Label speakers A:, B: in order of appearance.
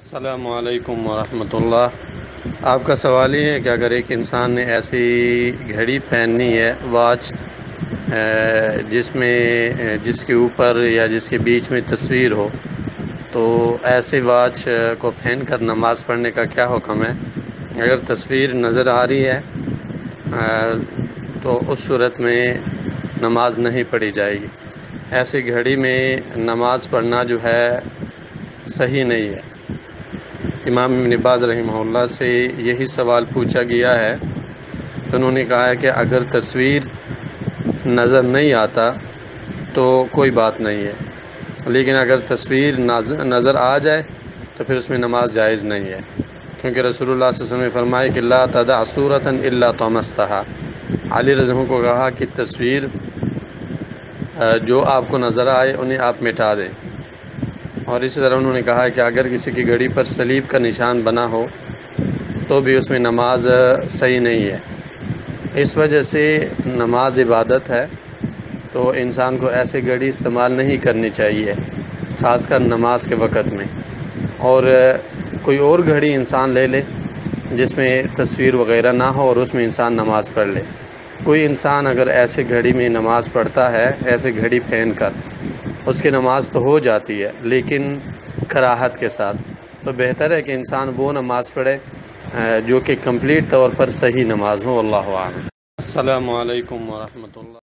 A: السلام علیکم ورحمۃ اللہ۔ آپ کا سوال یہ ہے کہ اگر ایک انسان نے ایسی گھڑی پہننی ہے واچ جس کے اوپر یا جس کے بیچ میں تصویر ہو، تو ایسے واچ کو پہن کر نماز پڑھنے کا کیا حکم ہے؟ اگر تصویر نظر آ رہی ہے تو اس صورت میں نماز نہیں پڑھی جائے گی۔ ایسی گھڑی میں نماز پڑھنا جو ہے صحیح نہیں ہے۔ امام ابن باز رحمہ اللہ سے یہی سوال پوچھا گیا ہے تو انہوں نے کہا ہے کہ اگر تصویر نظر نہیں آتا تو کوئی بات نہیں ہے، لیکن اگر تصویر نظر آ جائے تو پھر اس میں نماز جائز نہیں ہے، کیونکہ رسول اللہ صلی اللہ علیہ وسلم نے فرمایا کہ لا تدع صورۃ الا طمستها۔ علی رضی اللہ عنہ کو کہا کہ تصویر جو آپ کو نظر آئے انہیں آپ مٹا دیں، اور اسی طرح انہوں نے کہا کہ اگر کسی کی گھڑی پر صلیب کا نشان بنا ہو تو بھی اس میں نماز صحیح نہیں ہے۔ اس وجہ سے نماز عبادت ہے تو انسان کو ایسے گھڑی استعمال نہیں کرنی چاہیے، خاص کر نماز کے وقت میں، اور کوئی اور گھڑی انسان لے لے جس میں تصویر وغیرہ نہ ہو اور اس میں انسان نماز پڑھ لے۔ کوئی انسان اگر ایسے گھڑی میں نماز پڑھتا ہے، ایسے گھڑی پہن کر، اس کی نماز تو ہو جاتی ہے لیکن کراہت کے ساتھ، تو بہتر ہے کہ انسان وہ نماز پڑھے جو کہ کمپلیٹ طور پر صحیح نماز ہو۔ اللہ اعلم۔ السلام علیکم ورحمۃ اللہ۔